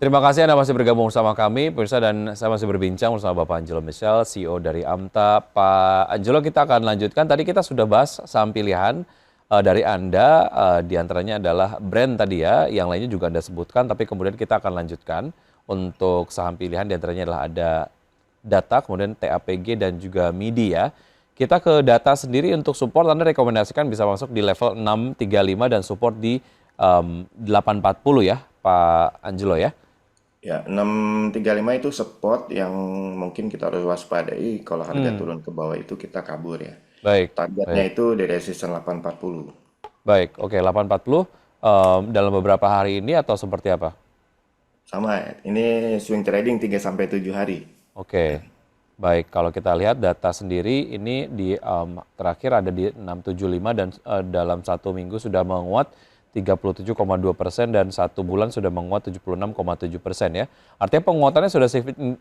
Terima kasih Anda masih bergabung bersama kami, pemirsa, dan saya masih berbincang bersama Bapak Angelo Michel, CEO dari Amta. Pak Angelo, kita akan lanjutkan. Tadi kita sudah bahas saham pilihan dari Anda, di antaranya adalah brand tadi ya, yang lainnya juga Anda sebutkan, tapi kemudian kita akan lanjutkan untuk saham pilihan, di antaranya adalah ada data, kemudian TAPG dan juga MIDI ya. Kita ke data sendiri untuk support, Anda rekomendasikan bisa masuk di level 635 dan support di 840 ya, Pak Angelo ya. Ya, 635 itu spot yang mungkin kita harus waspadai kalau harga Hmm, turun ke bawah itu kita kabur ya. baik, Targetnya baik, itu di resistance 840. baik. Oke, 840 dalam beberapa hari ini atau seperti apa? Sama, ini swing trading 3 sampai 7 hari. Oke, baik. Kalau kita lihat data sendiri ini di terakhir ada di 675 dan dalam satu minggu sudah menguat 37,2% dan satu bulan sudah menguat 76,7% ya. Artinya penguatannya sudah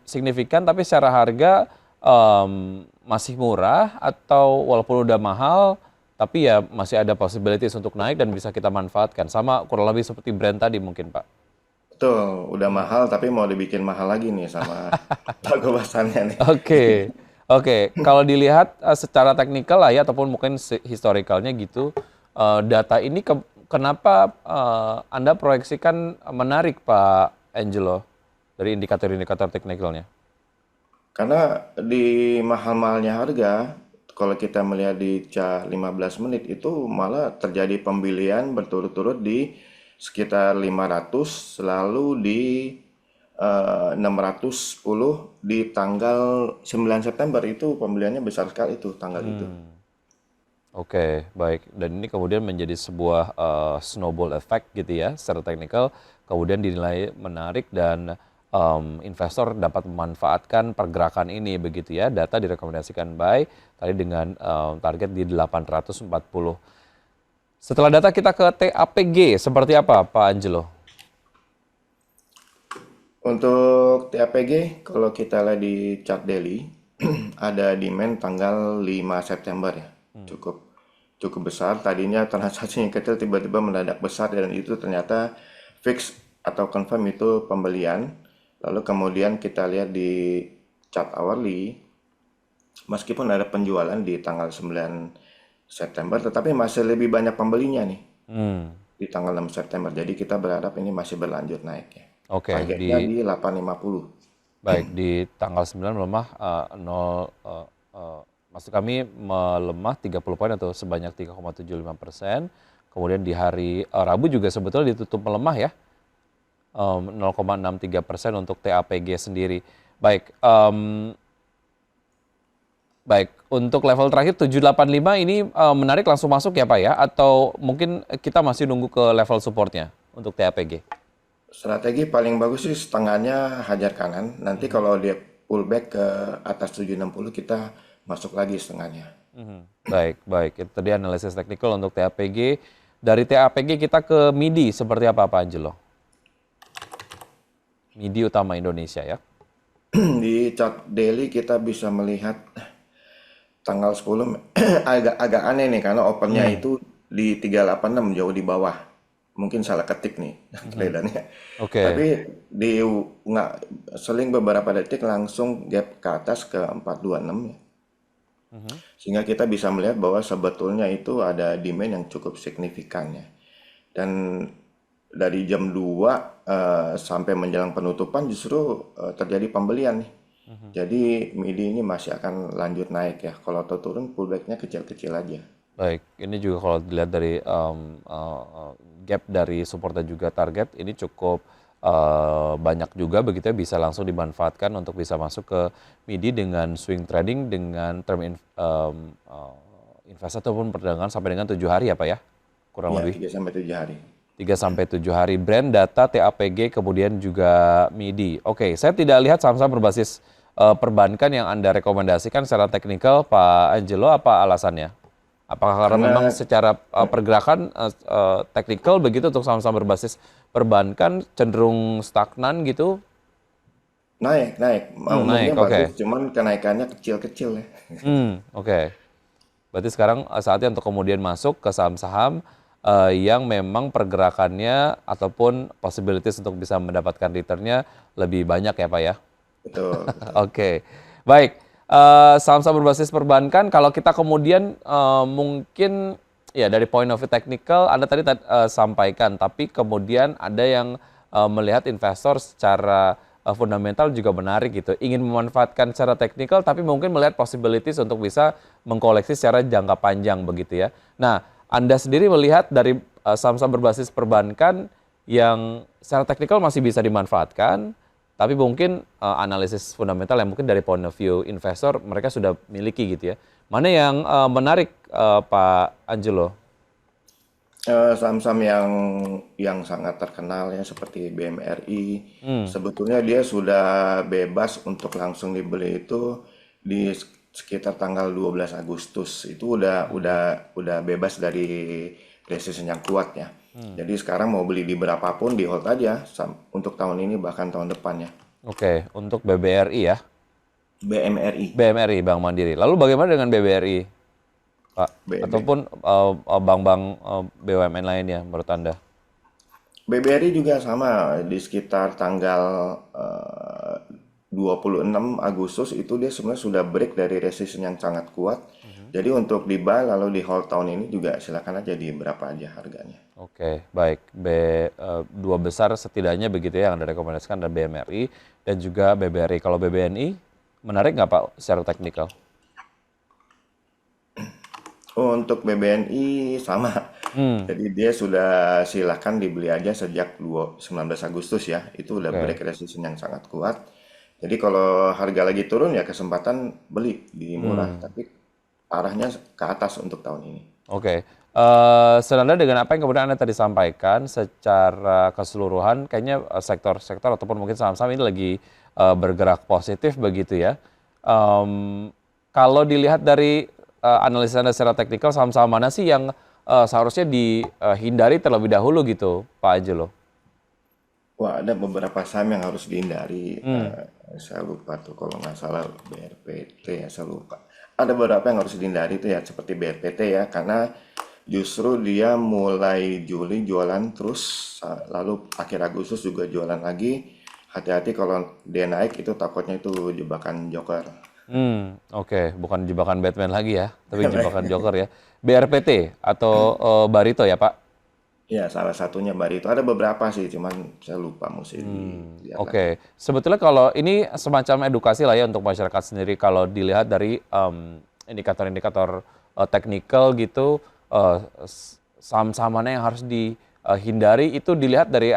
signifikan, tapi secara harga masih murah atau walaupun udah mahal, tapi ya masih ada possibilities untuk naik dan bisa kita manfaatkan. Sama kurang lebih seperti brand tadi mungkin, Pak. Betul, udah Hmm. mahal tapi mau dibikin mahal lagi nih sama Pak Basannya nih. Oke, oke. Kalau dilihat secara teknikal lah ya, ataupun mungkin historicalnya gitu, data ini kenapa Anda proyeksikan menarik Pak Angelo dari indikator-indikator teknikalnya? Karena di mahal-mahalnya harga, kalau kita melihat di chart 15 menit itu malah terjadi pembelian berturut-turut di sekitar 500, selalu di 610 di tanggal 9 September itu pembeliannya besar sekali itu tanggal itu. Hmm. Oke, baik. Dan ini kemudian menjadi sebuah snowball effect gitu ya, secara teknikal, kemudian dinilai menarik dan investor dapat memanfaatkan pergerakan ini begitu ya. Data direkomendasikan buy tadi dengan target di 840. Setelah data kita ke TAPG, seperti apa Pak Angelo? Untuk TAPG, kalau kita lihat di chart daily, ada demand tanggal 5 September ya. Hmm. Cukup cukup besar. Tadinya transaksinya kecil tiba-tiba mendadak besar dan itu ternyata fix atau confirm itu pembelian. Lalu kemudian kita lihat di chart hourly, meskipun ada penjualan di tanggal 9 September, tetapi masih lebih banyak pembelinya nih Hmm. di tanggal 6 September. Jadi kita berharap ini masih berlanjut naik ya. Oke, Targetnya di 850. baik di tanggal 9 melemah 0, maksud kami melemah 30 poin atau sebanyak 3,75%. Kemudian di hari Rabu juga sebetulnya ditutup melemah ya, 0,63% untuk TAPG sendiri. Baik, baik, untuk level terakhir 785 ini menarik langsung masuk ya Pak ya? Atau mungkin kita masih nunggu ke level supportnya untuk TAPG? Strategi paling bagus sih setengahnya hajar kanan. Nanti Mhm, kalau dia pullback ke atas 760 kita masuk lagi setengahnya. mhm. Baik, baik. Itu tadi analisis teknikal untuk TAPG. Dari TAPG kita ke MIDI, seperti apa Pak Angelo? MIDI utama Indonesia ya? Di chart daily kita bisa melihat tanggal 10 agak aneh nih karena opennya Hmm, itu di 386 jauh di bawah. Mungkin salah ketik nih mhm. tradernya. Tapi Oke. di nggak seling beberapa detik langsung gap ke atas ke 426 ya. Mhm. Sehingga kita bisa melihat bahwa sebetulnya itu ada demand yang cukup signifikan ya. Dan dari jam 2 sampai menjelang penutupan justru terjadi pembelian nih. Mhm. Jadi MIDI ini masih akan lanjut naik ya. Kalau turun pullbacknya kecil-kecil aja. Baik, ini juga kalau dilihat dari gap dari support dan juga target ini cukup banyak juga begitu ya, bisa langsung dimanfaatkan untuk bisa masuk ke MIDI dengan swing trading dengan investasi ataupun perdagangan sampai dengan 7 hari ya Pak ya, kurang Ya, lebih 3 sampai 7 hari. 3 sampai 7 hari. Brand, data, TAPG, kemudian juga MIDI. Oke, saya tidak lihat saham-saham berbasis perbankan yang Anda rekomendasikan secara teknikal, Pak Angelo, apa alasannya? Apakah karena memang Karena secara pergerakan teknikal begitu untuk saham-saham berbasis perbankan cenderung stagnan gitu? naik. Move-nya Naik, bagus, oke. cuman kenaikannya kecil-kecil ya. Oke. Berarti sekarang saatnya untuk kemudian masuk ke saham-saham. yang memang pergerakannya ataupun possibilities untuk bisa mendapatkan returnnya lebih banyak ya Pak ya? Betul, betul. Oke, baik. Saham-saham berbasis perbankan, kalau kita kemudian mungkin ya dari point of view technical, Anda tadi sampaikan, tapi kemudian ada yang melihat investor secara fundamental juga menarik gitu, ingin memanfaatkan secara teknikal, tapi mungkin melihat possibilities untuk bisa mengkoleksi secara jangka panjang begitu ya. Nah, Anda sendiri melihat dari saham-saham berbasis perbankan yang secara teknikal masih bisa dimanfaatkan, tapi mungkin analisis fundamental yang mungkin dari point of view investor mereka sudah miliki gitu ya. Mana yang menarik Pak Angelo? Saham-saham yang sangat terkenal ya seperti BMRI, Hmm, sebetulnya dia sudah bebas untuk langsung dibeli itu di sekitar tanggal 12 Agustus. Itu udah bebas dari resisten yang kuat ya. Jadi sekarang mau beli di berapapun di hold aja untuk tahun ini bahkan tahun depan ya. oke, untuk BBRI ya, BMRI. BMRI Bank Mandiri. Lalu bagaimana dengan BBRI, Pak? BB. Ataupun bank-bank BUMN lainnya menurut Anda? BBRI juga sama di sekitar tanggal 26 Agustus itu dia sebenarnya sudah break dari resistance yang sangat kuat. Jadi untuk di buy lalu di hold tahun ini juga silakan aja di berapa aja harganya. Oke, baik. Dua besar setidaknya begitu ya yang Anda rekomendasikan, ada BMRI dan juga BBRI. Kalau BBNI, menarik nggak Pak secara teknikal? Untuk BBNI sama. Hmm, Jadi dia sudah silakan dibeli aja sejak 19 Agustus ya. Itu udah oke. break resistance yang sangat kuat. Jadi kalau harga lagi turun ya kesempatan beli di murah, Hmm, tapi arahnya ke atas untuk tahun ini. oke. Senada dengan apa yang kemudian Anda tadi sampaikan secara keseluruhan, kayaknya sektor-sektor ataupun mungkin saham-saham ini lagi bergerak positif begitu ya. Em, Kalau dilihat dari analisis Anda secara teknikal, saham-saham mana sih yang seharusnya dihindari terlebih dahulu gitu, Pak Angelo? Wah, ada beberapa saham yang harus dihindari. Hmm, Saya lupa tuh kalau nggak salah BRPT ya, saya lupa. Ada beberapa yang harus dihindari itu ya seperti BRPT ya, karena justru dia mulai Juli jualan terus, lalu akhir Agustus juga jualan lagi. Hati-hati kalau dia naik itu takutnya itu jebakan joker. oke, bukan jebakan Batman lagi ya, tapi jebakan Joker ya. BRPT atau Barito ya, Pak? Ya, salah satunya Barito. Ada beberapa sih, cuman saya lupa mesti dilihat lagi. Oke, sebetulnya kalau ini semacam edukasi lah ya untuk masyarakat sendiri. Kalau dilihat dari indikator-indikator teknikal gitu, saham-saham mana yang harus dihindari itu dilihat dari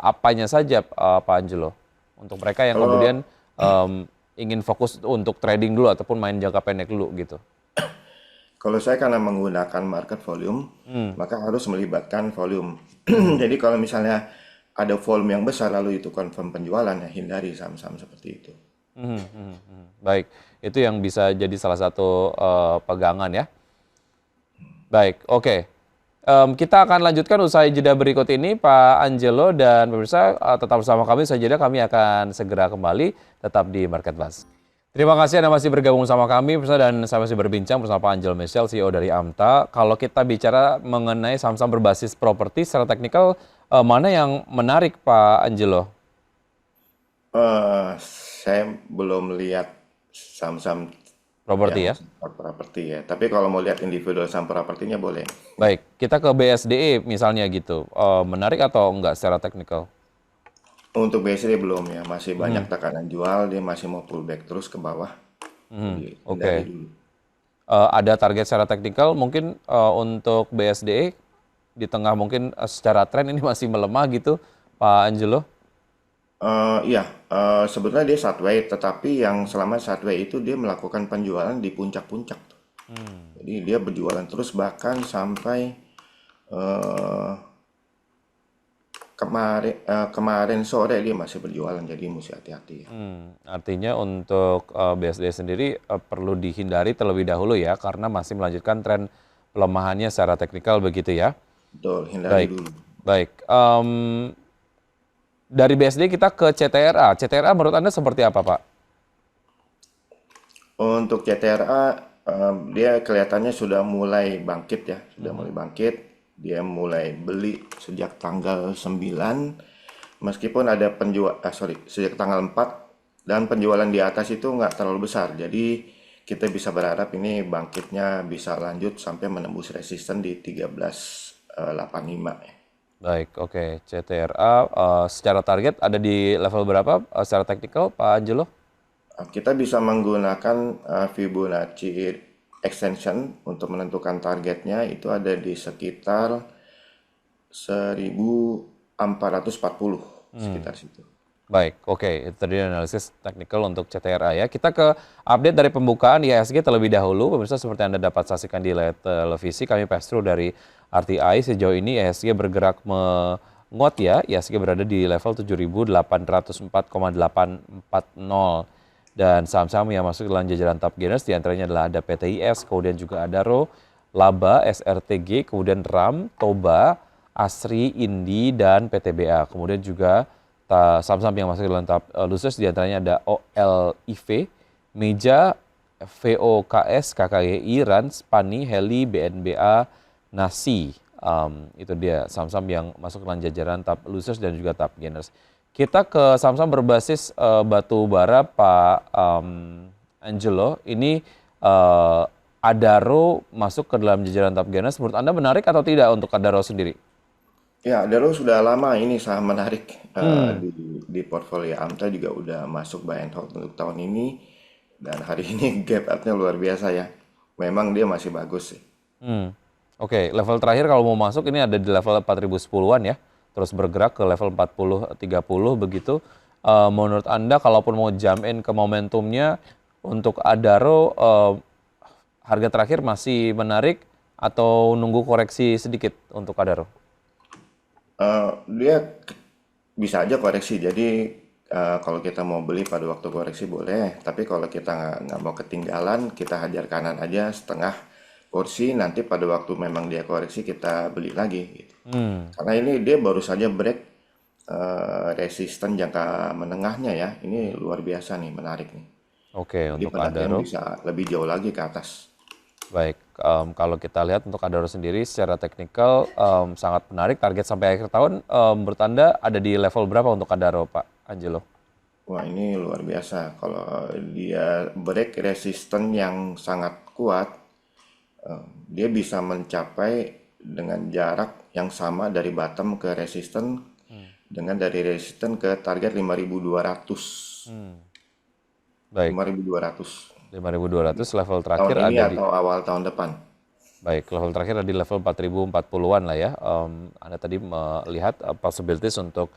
apanya saja, Pak Angelo. Untuk mereka yang Kalau kemudian ingin fokus untuk trading dulu ataupun main jangka pendek dulu gitu. Kalau saya karena menggunakan market volume, Hmm, maka harus melibatkan volume. Jadi kalau misalnya ada volume yang besar lalu itu confirm penjualan, ya hindari saham-saham seperti itu. baik, itu yang bisa jadi salah satu pegangan ya. Baik, oke. Kita akan lanjutkan usai jeda berikut ini, Pak Angelo dan pemirsa tetap bersama kami. Usai jeda kami akan segera kembali, tetap di Market Buzz. Terima kasih Anda masih bergabung sama kami, pemirsa, dan saya masih berbincang bersama Pak Angelo Michel, CEO dari Amta. Kalau kita bicara mengenai saham-saham berbasis properti secara teknikal, mana yang menarik, Pak Angelo? Saya belum lihat saham-saham Properti yang ya? properti ya. Tapi kalau mau lihat individual saham propertinya boleh. Baik, kita ke BSDE misalnya gitu. Menarik atau enggak secara teknikal? Untuk BSD belum ya, masih banyak Hmm, tekanan jual, dia masih mau pullback terus ke bawah. Jadi hindari oke. dulu. Ada target secara teknikal mungkin untuk BSDE di tengah mungkin secara tren ini masih melemah gitu, Pak Angelo? Iya, sebetulnya dia sideways, tetapi yang selama sideways itu dia melakukan penjualan di puncak-puncak tuh. Jadi dia berjualan terus bahkan sampai eh, kemarin sore dia masih berjualan, jadi mesti hati-hati ya. Artinya untuk BSDE sendiri perlu dihindari terlebih dahulu ya karena masih melanjutkan tren pelemahannya secara teknikal begitu ya. Betul, hindari Baik, dulu. baik. Dari BSDE kita ke CTRA. CTRA menurut Anda seperti apa, Pak? Untuk CTRA dia kelihatannya sudah mulai bangkit ya, sudah mulai bangkit. Dia mulai beli sejak tanggal 9, meskipun ada sejak tanggal 4, dan penjualan di atas itu nggak terlalu besar. Jadi kita bisa berharap ini bangkitnya bisa lanjut sampai menembus resisten di 13.85 ya. Baik, oke. CTRA secara target ada di level berapa secara teknikal, Pak Angelo? Kita bisa menggunakan Fibonacci extension untuk menentukan targetnya, itu ada di sekitar 1440, sekitar situ. Baik, oke. Itu tadi analisis teknikal untuk CTRA ya. Kita ke update dari pembukaan IHSG terlebih dahulu. Pemirsa, seperti Anda dapat saksikan di layar televisi, kami pass through dari RTI. Sejauh ini IHSG bergerak menguat ya. IHSG berada di level 7.804,840. Dan saham-saham yang masuk dalam jajaran top gainers diantaranya adalah ada PTIS, kemudian juga Adaro, Laba, SRTG, kemudian RAM, Toba, Asri, Indi, dan PTBA. Kemudian juga saham-saham yang masuk dalam top losers diantaranya ada OLIV, Meja, VOKS, KKGI, Rans, Pani, Heli, BNBA, Nasi. Itu dia saham-saham yang masuk dalam jajaran top losers dan juga top gainers. Kita ke saham-saham berbasis batu bara, Pak Angelo. Ini Adaro masuk ke dalam jajaran top gainers. Menurut Anda menarik atau tidak untuk Adaro sendiri? Ya, Adaro sudah lama ini saham menarik di portfolio Amta, juga udah masuk buy and hold untuk tahun ini, dan hari ini gap up-nya luar biasa ya. Memang dia masih bagus sih. Oke, level terakhir kalau mau masuk ini ada di level 4010-an ya. Terus bergerak ke level 40-30 begitu. Menurut Anda kalaupun mau jump in ke momentumnya untuk Adaro, harga terakhir masih menarik atau nunggu koreksi sedikit untuk Adaro? Dia bisa aja koreksi. Jadi kalau kita mau beli pada waktu koreksi boleh, tapi kalau kita nggak mau ketinggalan, kita hajar kanan aja setengah porsi. Nanti pada waktu memang dia koreksi kita beli lagi gitu. Karena ini dia baru saja break resisten jangka menengahnya ya. Ini luar biasa nih, menarik nih. Oke, Jadi untuk pendakian Adaro. bisa lebih jauh lagi ke atas. Baik, kalau kita lihat untuk Adaro sendiri secara teknikal sangat menarik. Target sampai akhir tahun menurut Anda ada di level berapa untuk Adaro, Pak Angelo? Wah, ini luar biasa. Kalau dia break resisten yang sangat kuat, dia bisa mencapai dengan jarak yang sama dari bottom ke resisten, dengan dari resisten ke target 5.200. Baik, 5.200 5.200 level tahun terakhir ini ada di atau awal tahun depan. baik, level terakhir ada di level 4.040-an lah ya. Anda tadi melihat possibilities untuk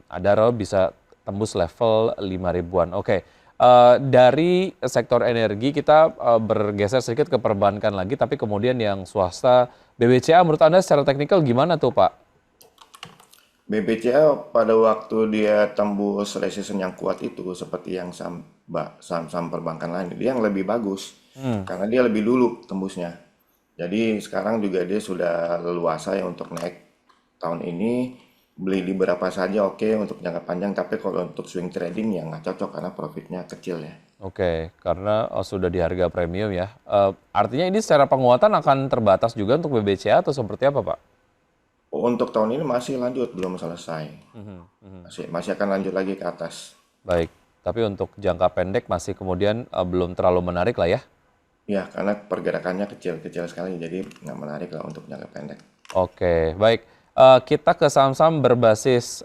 Adaro bisa tembus level 5.000-an. Oke. Dari sektor energi kita bergeser sedikit ke perbankan lagi, tapi kemudian yang swasta BBCA menurut Anda secara teknikal gimana tuh Pak? BBCA pada waktu dia tembus resisten yang kuat itu, seperti yang saham-saham perbankan lain, dia yang lebih bagus karena dia lebih dulu tembusnya. Jadi sekarang juga dia sudah leluasa ya untuk naik tahun ini. Beli di berapa saja oke untuk jangka panjang, tapi kalau untuk swing trading ya nggak cocok karena profitnya kecil ya. Oke, karena sudah di harga premium ya. Artinya ini secara penguatan akan terbatas juga untuk BBCA atau seperti apa Pak? Untuk tahun ini masih lanjut, belum selesai. Masih akan lanjut lagi ke atas. Baik, tapi untuk jangka pendek masih kemudian belum terlalu menarik lah ya. Ya, karena pergerakannya kecil-kecil sekali, jadi nggak menarik lah untuk jangka pendek. Oke, baik. Kita ke saham-saham berbasis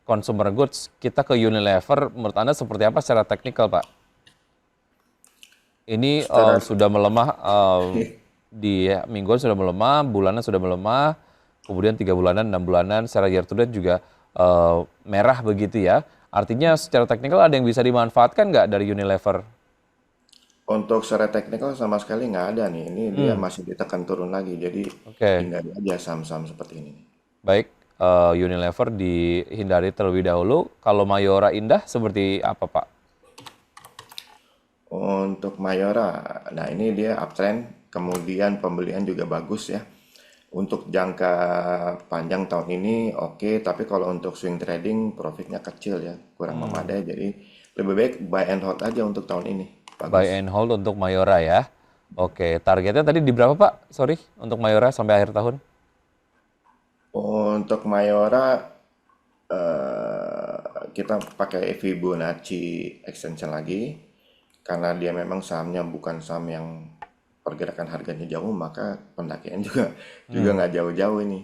consumer goods. Kita ke Unilever. Menurut Anda seperti apa secara teknikal, Pak? Ini Secara sudah melemah di mingguan sudah melemah, bulanan sudah melemah, kemudian 3 bulanan, 6 bulanan, secara year to date juga merah begitu ya. Artinya secara teknikal ada yang bisa dimanfaatkan nggak dari Unilever? Untuk secara teknikal sama sekali nggak ada nih. Ini dia masih ditekan turun lagi, jadi Oke, hindari aja saham-saham seperti ini. baik. Unilever dihindari terlebih dahulu. Kalau Mayora Indah seperti apa, Pak? Untuk Mayora, nah ini dia uptrend, kemudian pembelian juga bagus ya. Untuk jangka panjang tahun ini oke, tapi kalau untuk swing trading profitnya kecil ya, kurang memadai. Jadi lebih baik buy and hold aja untuk tahun ini. Buy Bagus. and hold untuk Mayora ya. Oke, targetnya tadi di berapa Pak? Sorry, untuk Mayora sampai akhir tahun? Untuk Mayora kita pakai Fibonacci extension lagi karena dia memang sahamnya bukan saham yang pergerakan harganya jauh, maka pendakian juga juga Hmm, nggak jauh-jauh ini.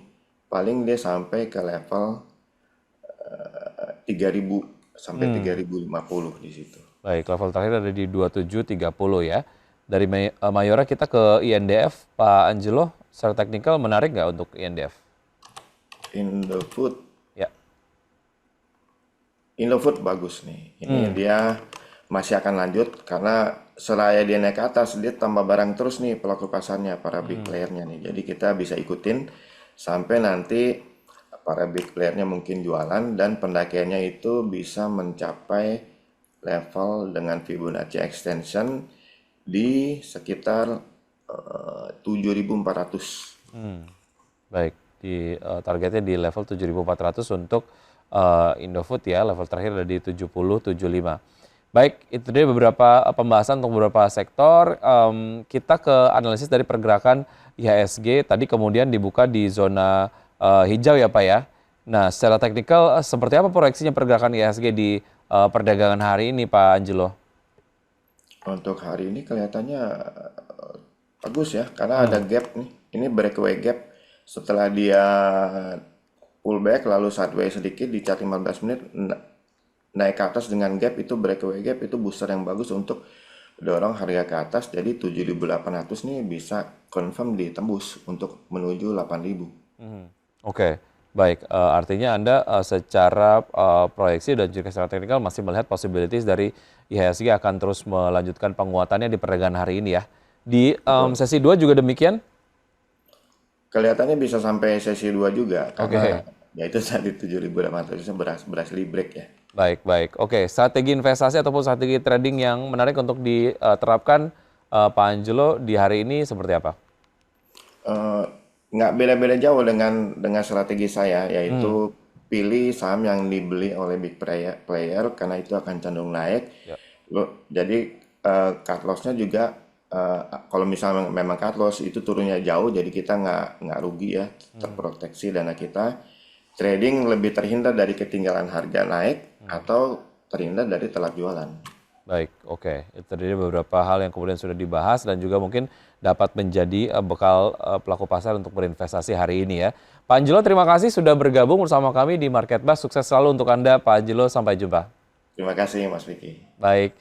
Paling dia sampai ke level 3000 sampai hmm. 3050 di situ. Baik, level terakhir ada di 2730 ya. Dari Mayora kita ke INDF, Pak Angelo, secara teknikal menarik nggak untuk INDF? Indofood, Ya. Indofood bagus nih. Ini Hmm, dia masih akan lanjut karena seraya dia naik ke atas, dia tambah barang terus nih pelaku pasarnya, para big hmm, playernya nih. Jadi kita bisa ikutin sampai nanti para big playernya mungkin jualan dan pendakiannya itu bisa mencapai level dengan Fibonacci extension di sekitar 7.400. hmm. Baik, targetnya di level 7.400 untuk Indofood ya, level terakhir ada di 7075. Baik, itu dia beberapa pembahasan untuk beberapa sektor. Kita ke analisis dari pergerakan IHSG, tadi kemudian dibuka di zona hijau ya Pak ya. Nah, secara teknikal seperti apa proyeksinya pergerakan IHSG di perdagangan hari ini Pak Angelo? Untuk hari ini kelihatannya bagus ya, karena ada Hmm, gap nih. Ini breakaway gap setelah dia pullback lalu sideways sedikit di chart 15 menit naik ke atas dengan gap itu breakaway gap itu booster yang bagus untuk dorong harga ke atas. Jadi 7.800 nih bisa confirm ditembus untuk menuju 8.000. mhm. Oke, baik. Artinya Anda secara proyeksi dan juga secara teknikal masih melihat possibilities dari IHSG akan terus melanjutkan penguatannya di perdagangan hari ini ya. Di Betul. sesi 2 juga demikian? Kelihatannya bisa sampai sesi 2 juga karena Oke, ya itu tadi 7.800 itu berhasil di break ya. baik, baik. Oke, strategi investasi ataupun strategi trading yang menarik untuk diterapkan Pak Angelo di hari ini seperti apa? Eh, nggak beda-beda jauh dengan strategi saya, Hmm, yaitu pilih saham yang dibeli oleh big player karena itu akan cenderung naik. ya. Jadi cut loss-nya juga kalau misalnya memang cut loss itu turunnya jauh, jadi kita nggak rugi ya, Hmm, terproteksi dana kita. Trading lebih terhindar dari ketinggalan harga naik hmm. atau terhindar dari telat jualan. Baik, oke. Itu tadi beberapa hal yang kemudian sudah dibahas dan juga mungkin dapat menjadi bekal pelaku pasar untuk berinvestasi hari ini ya. Pak Angelo, terima kasih sudah bergabung bersama kami di Market Bus. Sukses selalu untuk Anda, Pak Angelo. Sampai jumpa. Terima kasih Mas Vicky. Baik.